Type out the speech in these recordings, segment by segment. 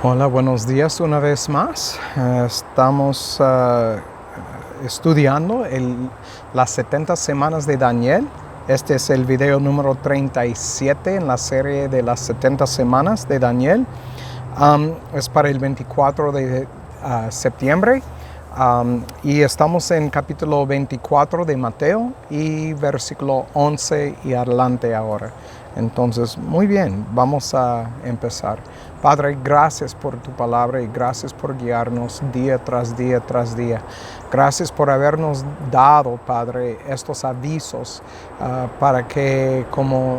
Hola, buenos días una vez más. Estamos estudiando las 70 semanas de Daniel. Este es el video número 37 en la serie de las 70 semanas de Daniel. Es para el 24 de septiembre. Y estamos en capítulo 24 de Mateo y versículo 11 y adelante ahora. Entonces, muy bien, vamos a empezar. Padre, gracias por tu palabra y gracias por guiarnos día tras día tras día. Gracias por habernos dado, Padre, estos avisos para que como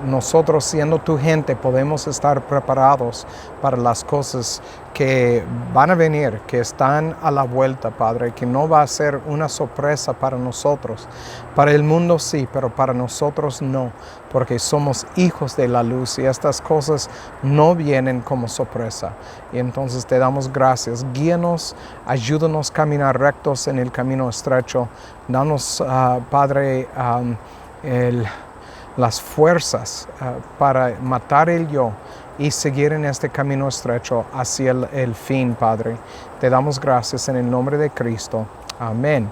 nosotros siendo tu gente podemos estar preparados para las cosas que van a venir, que están a la vuelta, Padre, que no va a ser una sorpresa para nosotros. Para el mundo sí, pero para nosotros no, porque somos hijos de la luz y estas cosas no vienen como sorpresa. Y entonces te damos gracias. Guíanos, ayúdanos a caminar rectos en el camino estrecho. Danos, Padre, las fuerzas para matar el yo y seguir en este camino estrecho hacia el fin, Padre. Te damos gracias en el nombre de Cristo. Amén.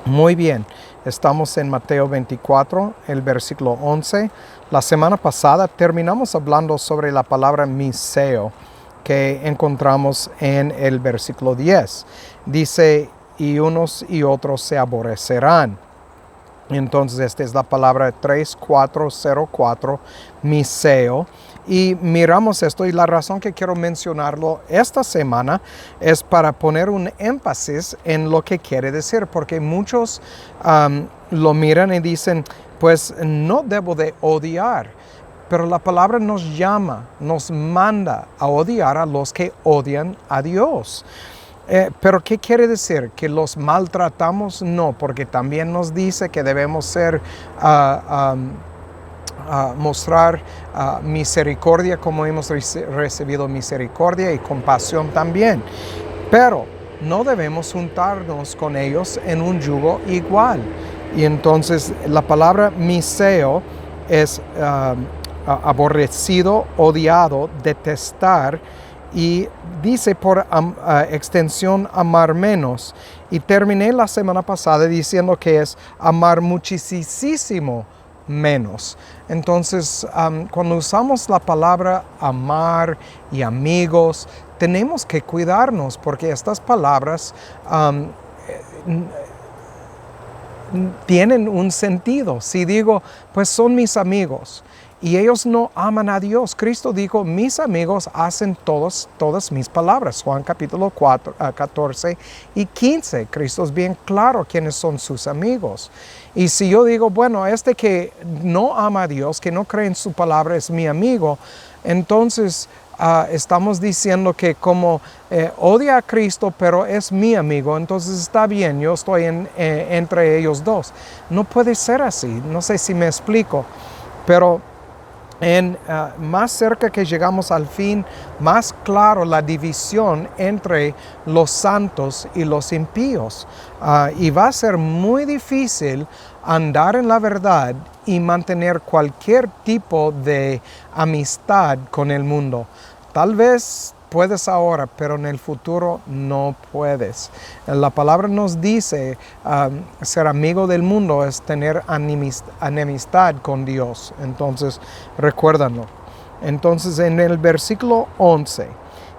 Muy bien, estamos en Mateo 24, el versículo 11. La semana pasada terminamos hablando sobre la palabra miseo que encontramos en el versículo 10. Dice, y unos y otros se aborrecerán. Entonces esta es la palabra 3404, miseo. Y miramos esto y la razón que quiero mencionarlo esta semana es para poner un énfasis en lo que quiere decir, porque muchos lo miran y dicen, pues no debo de odiar, pero la palabra nos llama, nos manda a odiar a los que odian a Dios. Pero ¿qué quiere decir? ¿Que los maltratamos? No, porque también nos dice que debemos ser mostrar misericordia como hemos recibido misericordia y compasión también. Pero no debemos juntarnos con ellos en un yugo igual. Y entonces la palabra miseo es aborrecido, odiado, detestar, y dice por extensión amar menos. Y terminé la semana pasada diciendo que es amar muchísimo menos. Entonces, cuando usamos la palabra amar y amigos, tenemos que cuidarnos porque estas palabras tienen un sentido. Si digo, pues son mis amigos y ellos no aman a Dios, Cristo dijo, mis amigos hacen todas mis palabras. Juan capítulo 14 y 15. Cristo es bien claro quiénes son sus amigos. Y si yo digo, bueno, este que no ama a Dios, que no cree en su palabra es mi amigo, entonces estamos diciendo que como odia a Cristo, pero es mi amigo, entonces está bien, yo estoy entre ellos dos. No puede ser así, no sé si me explico, pero más cerca que llegamos al fin, más claro la división entre los santos y los impíos. Y va a ser muy difícil andar en la verdad y mantener cualquier tipo de amistad con el mundo. Tal vez puedes ahora, pero en el futuro no puedes. La palabra nos dice, ser amigo del mundo es tener enemistad con Dios. Entonces, recuérdalo. Entonces, en el versículo 11,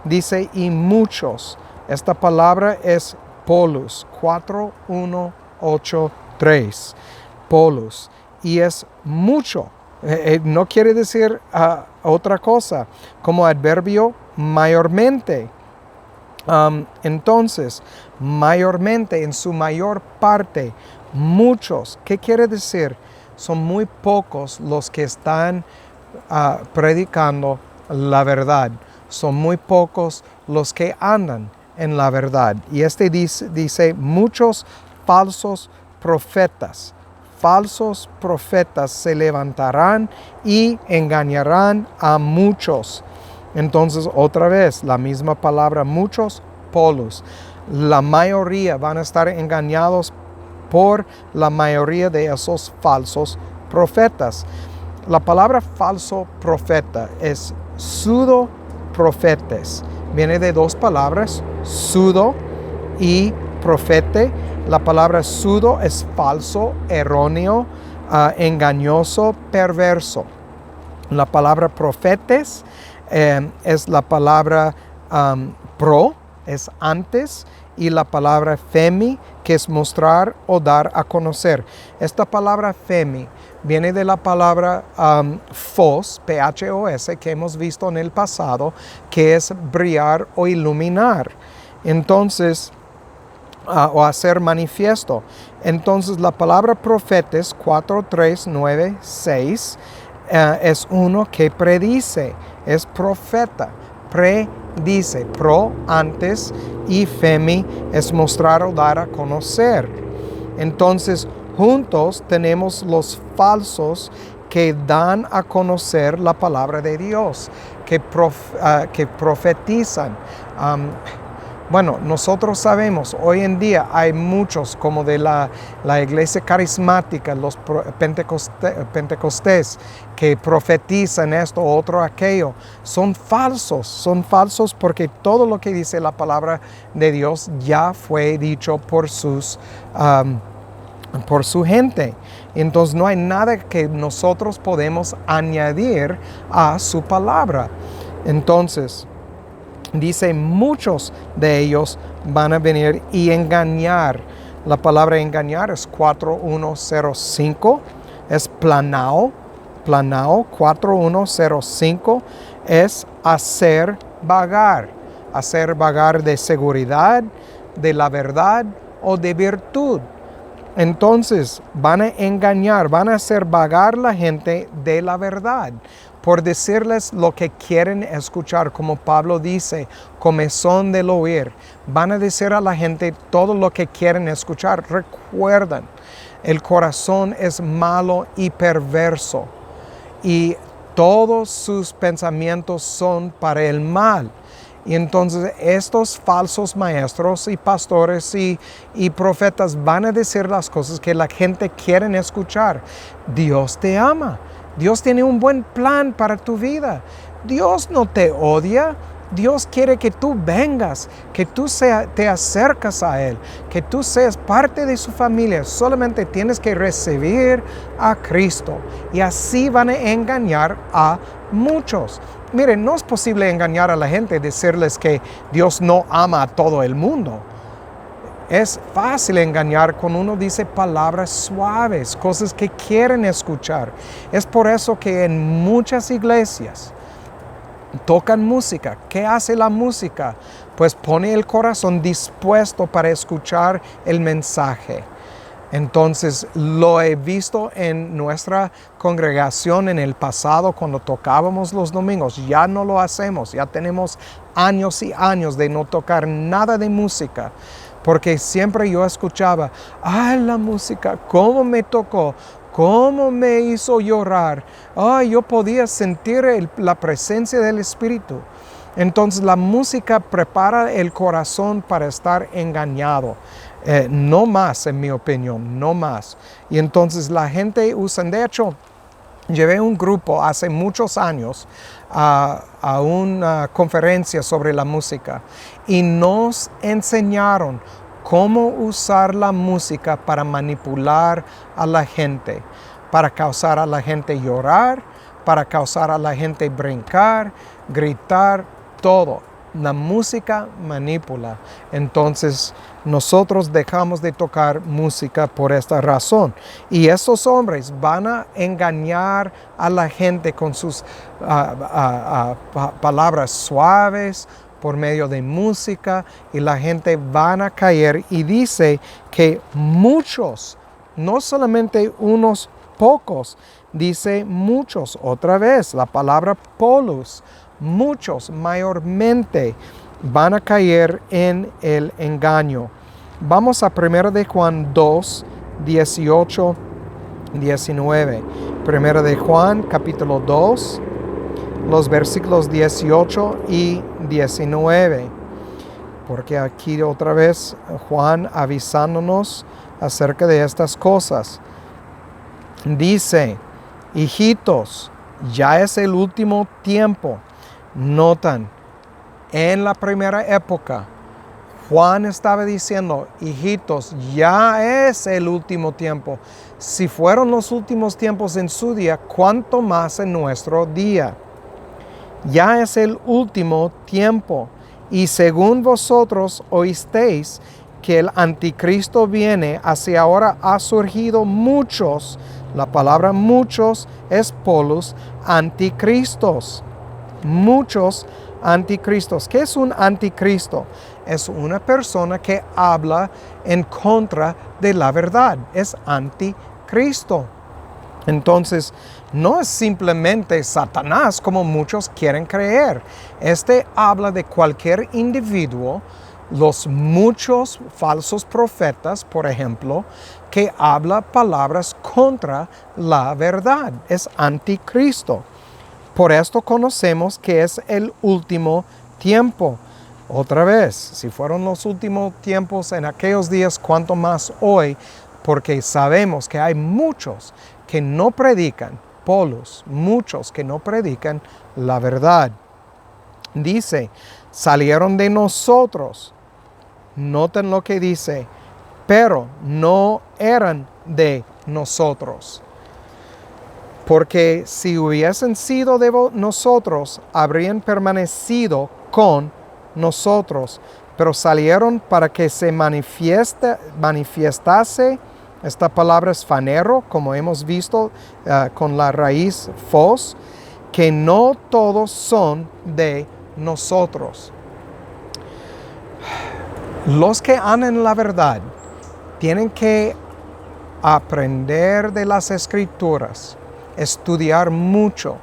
dice, y muchos, esta palabra es polus, 4183, polus, y es mucho. No quiere decir otra cosa, como adverbio mayormente. Entonces, mayormente, en su mayor parte, muchos, ¿qué quiere decir? Son muy pocos los que están predicando la verdad. Son muy pocos los que andan en la verdad. Y dice muchos falsos profetas. Falsos profetas se levantarán y engañarán a muchos. Entonces, otra vez, la misma palabra, muchos, polus. La mayoría van a estar engañados por la mayoría de esos falsos profetas. La palabra falso profeta es pseudo profetes. Viene de dos palabras, pseudo y profete. La palabra pseudo es falso, erróneo, engañoso, perverso. La palabra profetes es la palabra pro, es antes, y la palabra femi, que es mostrar o dar a conocer. Esta palabra femi viene de la palabra phos, P-H-O-S, que hemos visto en el pasado, que es brillar o iluminar. Entonces, o hacer manifiesto. Entonces, la palabra profetes, 4, 3, 9, 6, es uno que predice, es profeta, predice, pro antes y femi es mostrar o dar a conocer. Entonces, juntos tenemos los falsos que dan a conocer la palabra de Dios, que profetizan. Bueno, nosotros sabemos, hoy en día hay muchos como de la iglesia carismática, los pentecostés, que profetizan esto, otro, aquello. Son falsos porque todo lo que dice la palabra de Dios ya fue dicho por su gente. Entonces no hay nada que nosotros podemos añadir a su palabra. Entonces, dice, muchos de ellos van a venir y engañar. La palabra engañar es 4105, es planao, 4105 es hacer vagar de seguridad, de la verdad o de virtud. Entonces van a engañar, van a hacer vagar la gente de la verdad, por decirles lo que quieren escuchar, como Pablo dice, comezón del oír. Van a decir a la gente todo lo que quieren escuchar. Recuerden, el corazón es malo y perverso, y todos sus pensamientos son para el mal. Y entonces estos falsos maestros y pastores y profetas van a decir las cosas que la gente quiere escuchar. Dios te ama. Dios tiene un buen plan para tu vida. Dios no te odia. Dios quiere que tú vengas, que tú te acercas a Él, que tú seas parte de su familia. Solamente tienes que recibir a Cristo. Y así van a engañar a muchos. Miren, no es posible engañar a la gente, decirles que Dios no ama a todo el mundo. Es fácil engañar cuando uno dice palabras suaves, cosas que quieren escuchar. Es por eso que en muchas iglesias tocan música. ¿Qué hace la música? Pues pone el corazón dispuesto para escuchar el mensaje. Entonces lo he visto en nuestra congregación en el pasado cuando tocábamos los domingos. Ya no lo hacemos, ya tenemos años y años de no tocar nada de música. Porque siempre yo escuchaba, ¡ay, la música! ¿Cómo me tocó? ¿Cómo me hizo llorar? ¡Ay, yo podía sentir la presencia del Espíritu! Entonces la música prepara el corazón para estar engañado. No más, en mi opinión, no más. Y entonces la gente usa, de hecho, llevé un grupo hace muchos años a una conferencia sobre la música y nos enseñaron cómo usar la música para manipular a la gente, para causar a la gente llorar, para causar a la gente brincar, gritar, todo. La música manipula. Entonces nosotros dejamos de tocar música por esta razón. Y esos hombres van a engañar a la gente con sus palabras suaves, por medio de música, y la gente van a caer. Y dice que muchos, no solamente unos pocos, dice muchos, otra vez, la palabra polus, muchos, mayormente, van a caer en el engaño. Vamos a 1 de Juan 2, 18, 19. 1 de Juan, capítulo 2, los versículos 18 y 19. Porque aquí otra vez Juan avisándonos acerca de estas cosas. Dice, hijitos, ya es el último tiempo. Notan, En la primera época, Juan estaba diciendo, hijitos, ya es el último tiempo. Si fueron los últimos tiempos en su día, ¿cuánto más en nuestro día? Ya es el último tiempo. Y según vosotros oísteis que el anticristo viene, hacia ahora ha surgido muchos, la palabra muchos es polus, anticristos. Muchos anticristos. ¿Qué es un anticristo? Es una persona que habla en contra de la verdad. Es anticristo. Entonces, no es simplemente Satanás como muchos quieren creer. Este habla de cualquier individuo, los muchos falsos profetas, por ejemplo, que habla palabras contra la verdad. Es anticristo. Por esto conocemos que es el último tiempo. Otra vez, si fueron los últimos tiempos en aquellos días, cuánto más hoy, porque sabemos que hay muchos que no predican, polus, muchos que no predican la verdad. Dice, salieron de nosotros. Noten lo que dice, pero no eran de nosotros. Porque si hubiesen sido de nosotros, habrían permanecido con nosotros. Pero salieron para que se manifestase, esta palabra es fanero, como hemos visto con la raíz fos, que no todos son de nosotros. Los que andan en la verdad tienen que aprender de las Escrituras, estudiar mucho,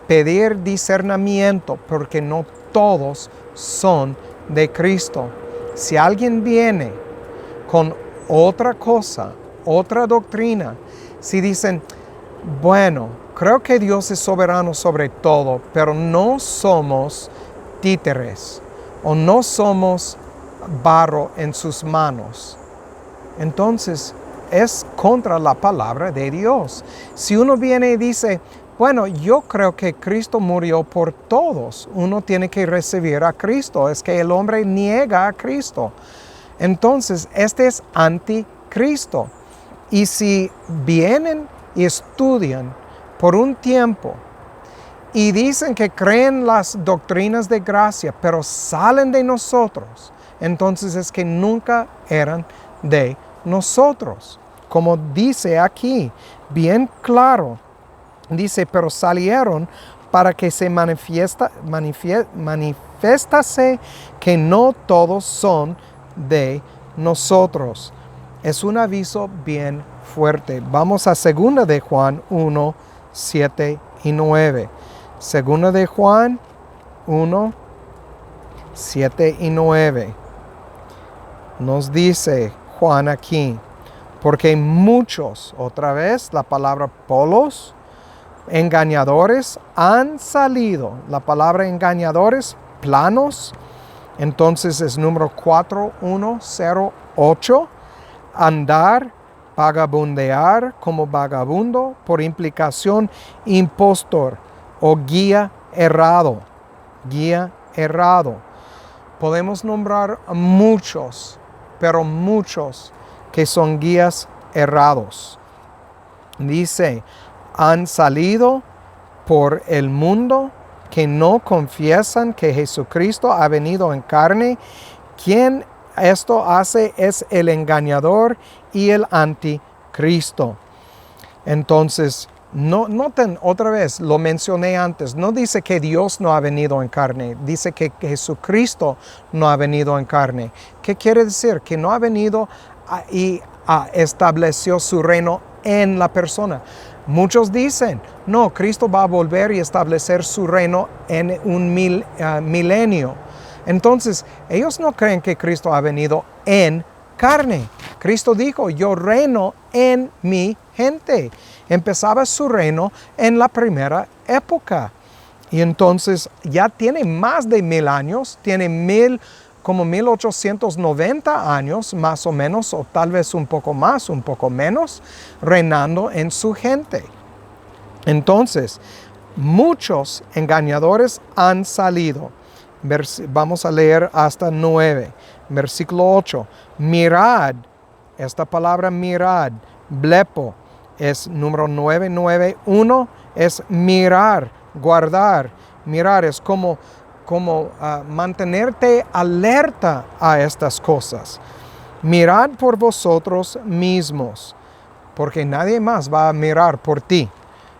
pedir discernimiento, porque no todos son de Cristo. Si alguien viene con otra cosa, otra doctrina, si dicen, bueno, creo que Dios es soberano sobre todo, pero no somos títeres o no somos barro en sus manos, entonces es contra la palabra de Dios. Si uno viene y dice, bueno, yo creo que Cristo murió por todos, uno tiene que recibir a Cristo, es que el hombre niega a Cristo. Entonces, este es anticristo. Y si vienen y estudian por un tiempo y dicen que creen las doctrinas de gracia, pero salen de nosotros, entonces es que nunca eran de nosotros. Como dice aquí, bien claro, dice, pero salieron para que se manifestase que no todos son de nosotros. Es un aviso bien fuerte. Vamos a 2 de Juan 1, 7 y 9. 2 de Juan 1, 7 y 9. Nos dice Juan aquí, porque muchos, otra vez la palabra polos, engañadores han salido. La palabra engañadores, planos, entonces es número 4108, andar, vagabundear como vagabundo, por implicación impostor o guía errado. Guía errado. Podemos nombrar muchos, pero muchos que son guías errados. Dice, han salido por el mundo que no confiesan que Jesucristo ha venido en carne. Quien esto hace es el engañador y el anticristo. Entonces, noten otra vez, lo mencioné antes, no dice que Dios no ha venido en carne, dice que Jesucristo no ha venido en carne. ¿Qué quiere decir? Que no ha venido y estableció su reino en la persona. Muchos dicen, no, Cristo va a volver y establecer su reino en un milenio. Entonces, ellos no creen que Cristo ha venido en carne. Cristo dijo, yo reino en mi gente. Empezaba su reino en la primera época. Y entonces ya tiene más de 1000 años, tiene como 1890 años más o menos, o tal vez un poco más, un poco menos, reinando en su gente. Entonces, muchos engañadores han salido. Vamos a leer hasta 9. Versículo 8. Mirad, esta palabra mirad, blepo, es número 991, es mirar, guardar. Mirar es como mantenerte alerta a estas cosas. Mirad por vosotros mismos, porque nadie más va a mirar por ti.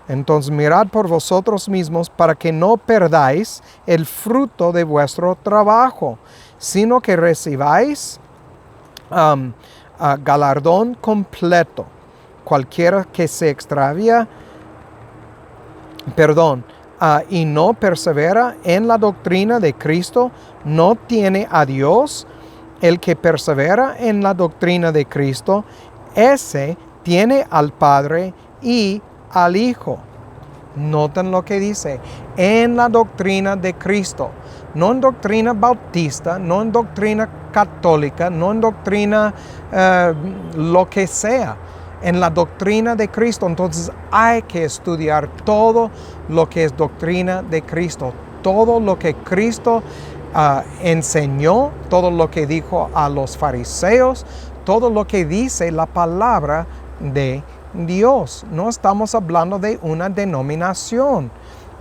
Entonces mirad por vosotros mismos para que no perdáis el fruto de vuestro trabajo, sino que recibáis galardón completo. Cualquiera que se extravía, y no persevera en la doctrina de Cristo, no tiene a Dios. El que persevera en la doctrina de Cristo, ese tiene al Padre y al Hijo. Noten lo que dice, en la doctrina de Cristo, no en doctrina bautista, no en doctrina católica, no en doctrina lo que sea, en la doctrina de Cristo. Entonces hay que estudiar todo lo que es doctrina de Cristo, todo lo que Cristo enseñó, todo lo que dijo a los fariseos, todo lo que dice la palabra de Dios. No estamos hablando de una denominación,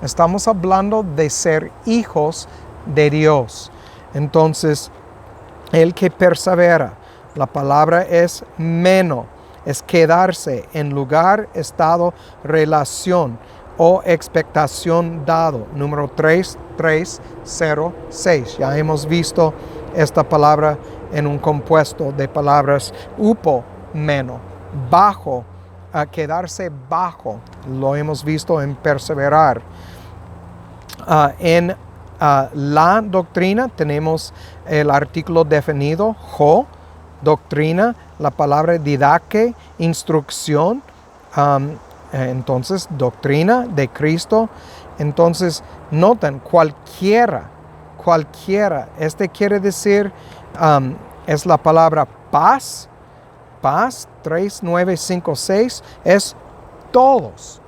estamos hablando de ser hijos de Dios. Entonces, el que persevera, la palabra es meno, es quedarse en lugar, estado, relación o expectación dado. Número 3306. Ya hemos visto esta palabra en un compuesto de palabras upo, meno, bajo, a quedarse bajo. Lo hemos visto en perseverar. En la doctrina tenemos el artículo definido, jo, doctrina, la palabra didaque, instrucción. Entonces, doctrina de Cristo. Entonces, noten, cualquiera, quiere decir, es la palabra paz, 3956, es todos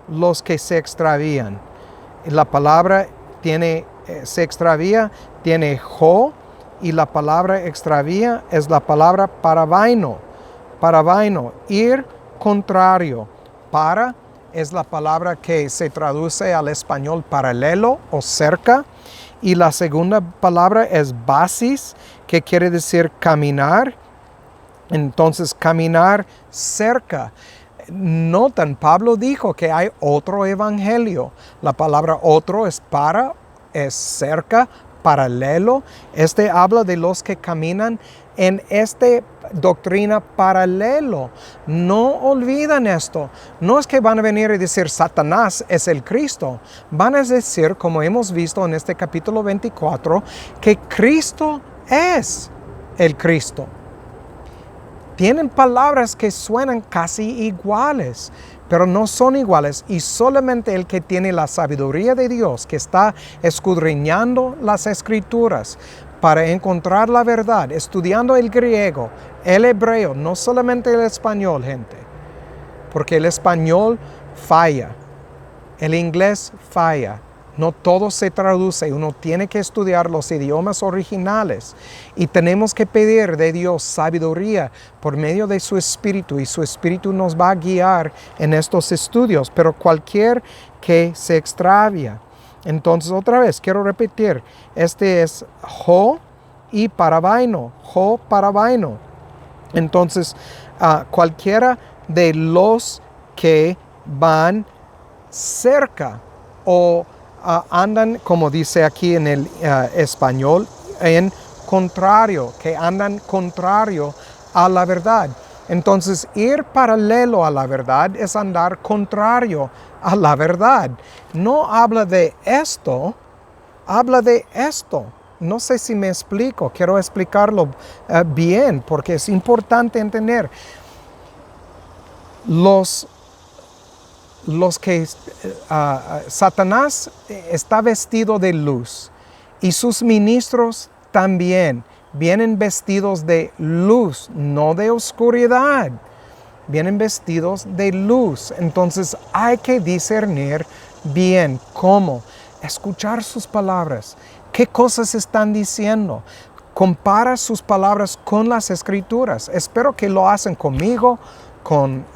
los que se extravían. La palabra se extravía, tiene jo, y la palabra extravía es la palabra paravaino, ir contrario. Para es la palabra que se traduce al español paralelo o cerca, y la segunda palabra es basis, que quiere decir caminar. Entonces, caminar cerca. Notan, Pablo dijo que hay otro evangelio. La palabra otro es cerca, paralelo. Habla de los que caminan en esta doctrina paralelo. No olviden esto. No es que van a venir y decir Satanás es el Cristo. Van a decir, como hemos visto en este capítulo 24, que Cristo es el Cristo. Tienen palabras que suenan casi iguales, pero no son iguales, y solamente el que tiene la sabiduría de Dios, que está escudriñando las Escrituras para encontrar la verdad, estudiando el griego, el hebreo, no solamente el español, gente, porque el español falla, el inglés falla. No todo se traduce, uno tiene que estudiar los idiomas originales y tenemos que pedir de Dios sabiduría por medio de su Espíritu, y su Espíritu nos va a guiar en estos estudios. Pero cualquier que se extravia, entonces otra vez quiero repetir, este es jo y paravaino, jo, paravaino. Entonces cualquiera de los que van cerca o andan, como dice aquí en el español, en contrario, que andan contrario a la verdad. Entonces, ir paralelo a la verdad es andar contrario a la verdad. No habla de esto, habla de esto. No sé si me explico, quiero explicarlo bien, porque es importante entender. Satanás está vestido de luz, y sus ministros también vienen vestidos de luz, no de oscuridad. Vienen vestidos de luz. Entonces hay que discernir bien cómo. escuchar sus palabras. ¿Qué cosas están diciendo? Compara sus palabras con las escrituras. Espero que lo hacen conmigo, con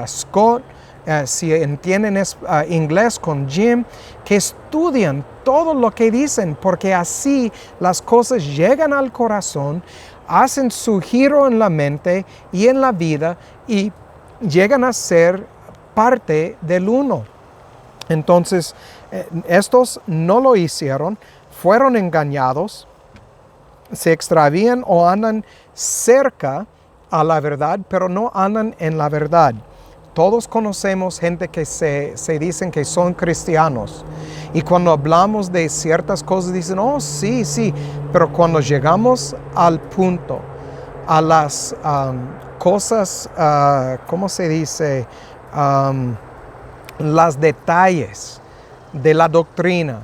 Scott, si entienden inglés, con Jim, que estudian todo lo que dicen, porque así las cosas llegan al corazón, hacen su giro en la mente y en la vida y llegan a ser parte del uno. Entonces, estos no lo hicieron, fueron engañados, se extravían o andan cerca a la verdad, pero no andan en la verdad. Todos conocemos gente que se dicen que son cristianos y cuando hablamos de ciertas cosas dicen, oh sí, sí, pero cuando llegamos al punto, a las cosas, ¿cómo se dice? Los detalles de la doctrina,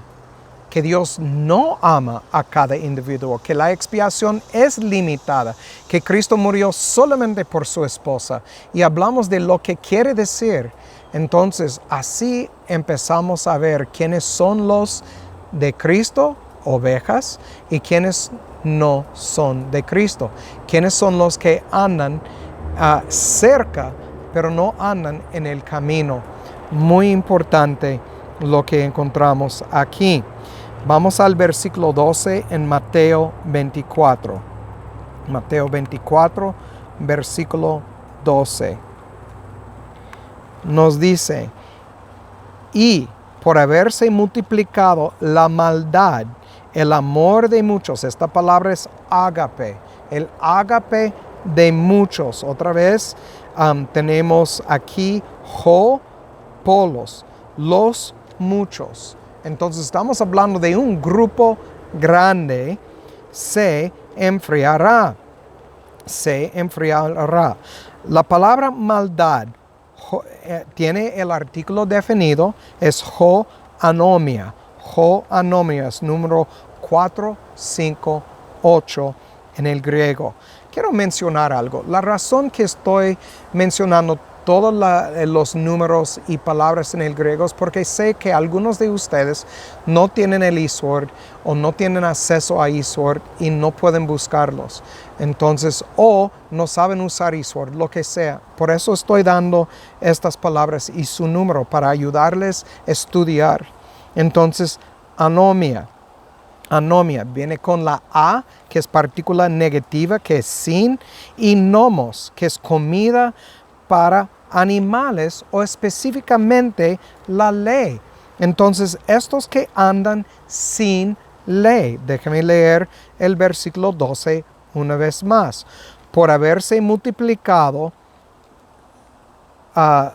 que Dios no ama a cada individuo, que la expiación es limitada, que Cristo murió solamente por su esposa y hablamos de lo que quiere decir. Entonces, así empezamos a ver quiénes son los de Cristo, ovejas, y quiénes no son de Cristo, quiénes son los que andan cerca, pero no andan en el camino. Muy importante lo que encontramos aquí. Vamos al versículo 12 en Mateo 24. Mateo 24, versículo 12. Nos dice, y por haberse multiplicado la maldad, el amor de muchos, esta palabra es ágape, el ágape de muchos. Otra vez tenemos aquí polos, los muchos. Entonces estamos hablando de un grupo grande, se enfriará. Se enfriará. La palabra maldad tiene el artículo definido, es anomia. Anomia es número 458 en el griego. Quiero mencionar algo. La razón que estoy mencionando todos los números y palabras en el griego es porque sé que algunos de ustedes no tienen el eSword o no tienen acceso a eSword y no pueden buscarlos. Entonces, o no saben usar eSword, lo que sea. Por eso estoy dando estas palabras y su número para ayudarles a estudiar. Entonces, anomia. Anomia viene con la A, que es partícula negativa, que es sin, y nomos, que es comida para animales o específicamente la ley. Entonces, estos que andan sin ley, déjenme leer el versículo 12 una vez más. Por haberse multiplicado la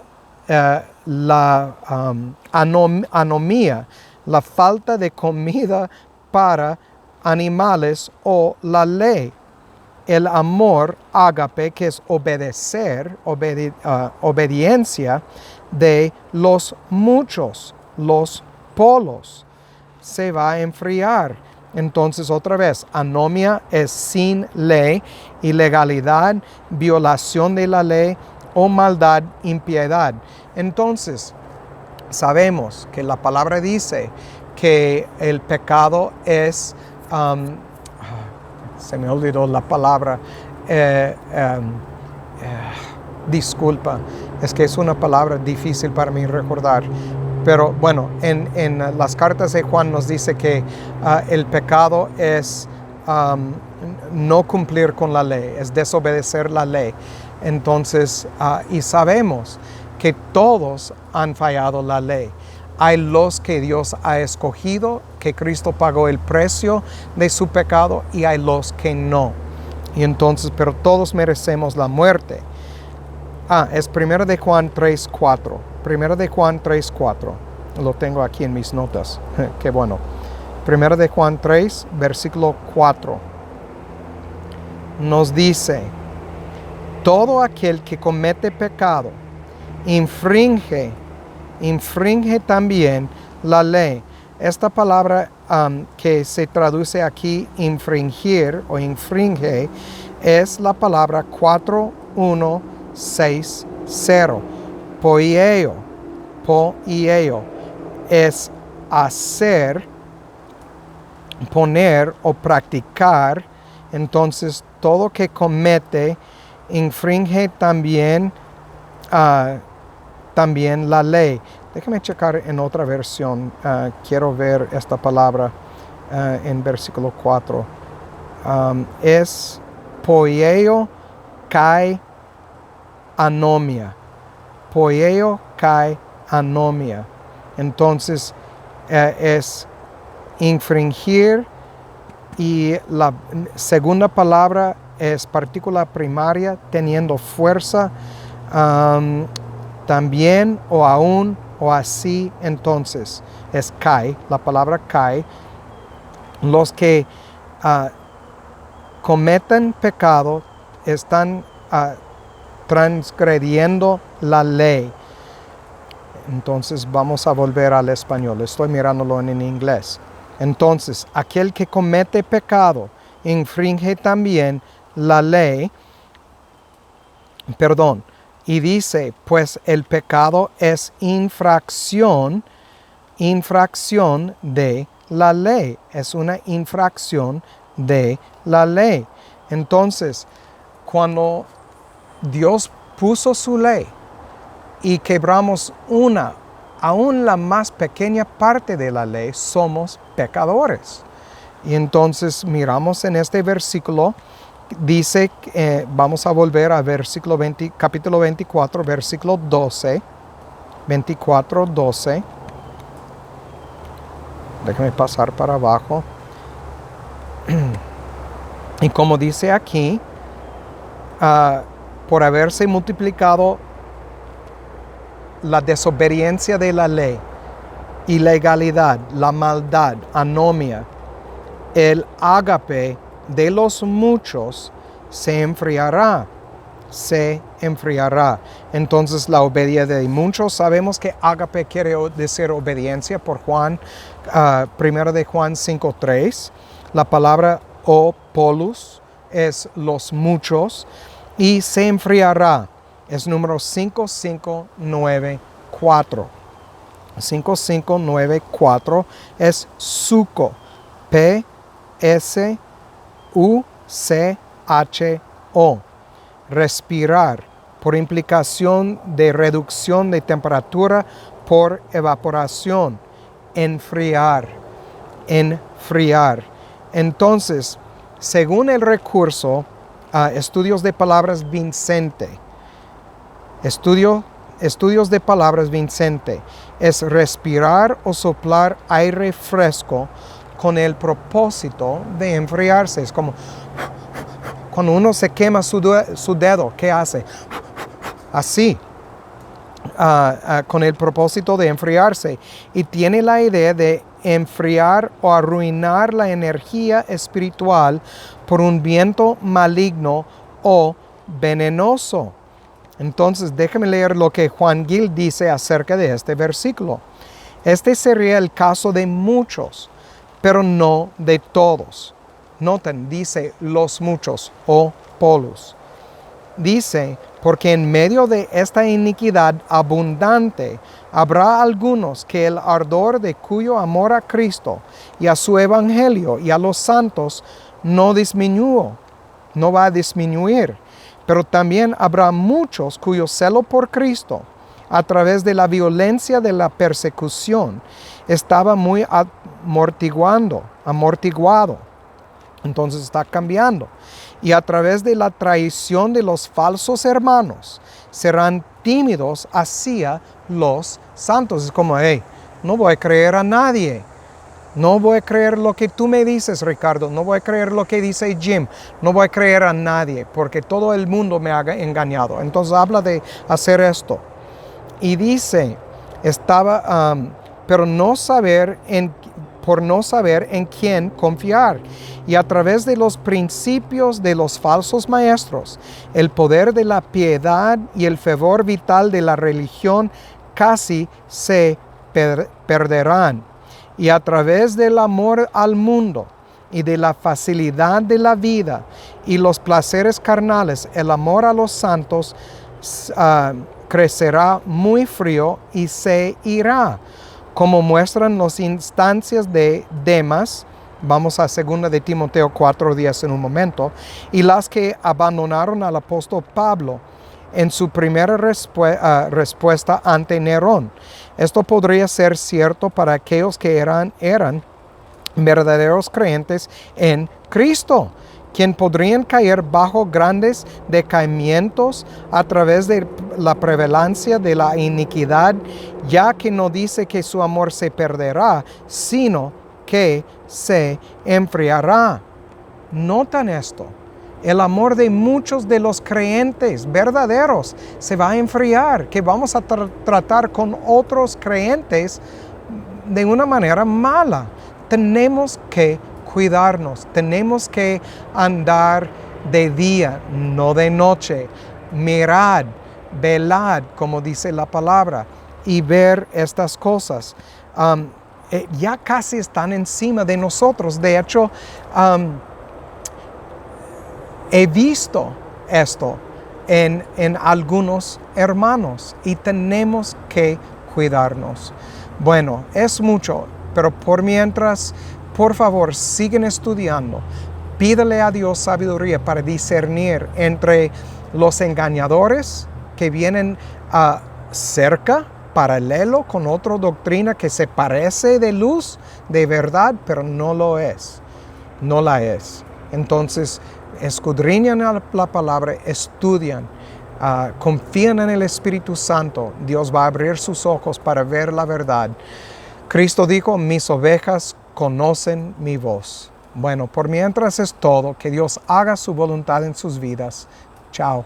anomía, la falta de comida para animales o la ley. El amor ágape, que es obedecer, obediencia de los muchos, los polos, se va a enfriar. Entonces, otra vez, anomia es sin ley, ilegalidad, violación de la ley o maldad, impiedad. Entonces, sabemos que la palabra dice que el pecado es... se me olvidó la palabra, disculpa, es que es una palabra difícil para mí recordar, pero bueno, en las cartas de Juan nos dice que el pecado es no cumplir con la ley, es desobedecer la ley. Entonces, y sabemos que todos han fallado la ley. Hay los que Dios ha escogido, que Cristo pagó el precio de su pecado, y hay los que no. Y entonces, pero todos merecemos la muerte. Es 1 de Juan 3:4. 1 de Juan 3:4. Lo tengo aquí en mis notas. Qué bueno. 1 de Juan 3, versículo 4. Nos dice, todo aquel que comete pecado infringe también la ley. Esta palabra que se traduce aquí infringir o infringe es la palabra 4160. Poieo es hacer, poner o practicar, entonces todo que comete infringe también, también la ley. Déjame checar en otra versión. Quiero ver esta palabra en versículo 4. Es poieo kai anomia. Poieo kai anomia. Entonces es infringir, y la segunda palabra es partícula primaria teniendo fuerza, también o aún o así. Entonces es kai, la palabra kai. Los que cometen pecado están transgrediendo la ley. Entonces vamos a volver al español. Estoy mirándolo en inglés. Entonces, aquel que comete pecado infringe también la ley. Y dice, pues el pecado es infracción de la ley. Es una infracción de la ley. Entonces, cuando Dios puso su ley y quebramos aún la más pequeña parte de la ley, somos pecadores. Y entonces miramos en este versículo, dice, vamos a volver a capítulo 24, versículo 12, 24, 12. Déjame pasar para abajo. Y como dice aquí, por haberse multiplicado la desobediencia de la ley, ilegalidad, la maldad, anomia, el ágape de los muchos se enfriará. Entonces la obediencia de muchos, sabemos que ágape quiere decir obediencia por Juan, 1 de Juan 5:3. La palabra polus es los muchos, y se enfriará. Es número 5594. 5594 es suco. P-S-U-C-H-O. Respirar, por implicación de reducción de temperatura por evaporación. Enfriar. Entonces, según el recurso, estudios de palabras Vincente. Estudios de palabras Vincente es respirar o soplar aire fresco con el propósito de enfriarse. Es como cuando uno se quema su dedo, ¿qué hace? Así, con el propósito de enfriarse. Y tiene la idea de enfriar o arruinar la energía espiritual por un viento maligno o venenoso. Entonces, déjame leer lo que Juan Gil dice acerca de este versículo. Este sería el caso de muchos, pero no de todos. Noten, dice los muchos o polus. Dice, porque en medio de esta iniquidad abundante habrá algunos que el ardor de cuyo amor a Cristo y a su evangelio y a los santos no va a disminuir. Pero también habrá muchos cuyo celo por Cristo, a través de la violencia de la persecución, estaba muy amortiguado. Entonces está cambiando. Y a través de la traición de los falsos hermanos, serán tímidos hacia los santos. Es como, no voy a creer a nadie. No voy a creer lo que tú me dices, Ricardo. No voy a creer lo que dice Jim. No voy a creer a nadie, porque todo el mundo me ha engañado. Entonces habla de hacer esto. Y dice, por no saber en quién confiar. Y a través de los principios de los falsos maestros, el poder de la piedad y el fervor vital de la religión casi se perderán. Y a través del amor al mundo y de la facilidad de la vida y los placeres carnales, el amor a los santos crecerá muy frío y se irá. como muestran las instancias de Demas. Vamos a 2 de Timoteo 4:10 en un momento. Y las que abandonaron al apóstol Pablo en su primera respuesta ante Nerón. Esto podría ser cierto para aquellos que eran verdaderos creyentes en Cristo, quien podrían caer bajo grandes decaimientos a través de la prevalencia de la iniquidad, ya que no dice que su amor se perderá, sino que se enfriará. Notan esto. El amor de muchos de los creyentes verdaderos se va a enfriar, que vamos a tratar con otros creyentes de una manera mala. Tenemos que cuidarnos, tenemos que andar de día, no de noche. Mirad, velad, como dice la palabra, y ver estas cosas. Ya casi están encima de nosotros. De hecho, he visto esto en algunos hermanos y tenemos que cuidarnos. Bueno, es mucho, pero por mientras, por favor, siguen estudiando. Pídele a Dios sabiduría para discernir entre los engañadores que vienen cerca, paralelo con otra doctrina que se parece de luz, de verdad, pero no lo es. No la es. Entonces, escudriñan la palabra, estudian, confían en el Espíritu Santo. Dios va a abrir sus ojos para ver la verdad. Cristo dijo, mis ovejas conocen mi voz. Bueno, por mientras es todo. Que Dios haga su voluntad en sus vidas. Chao.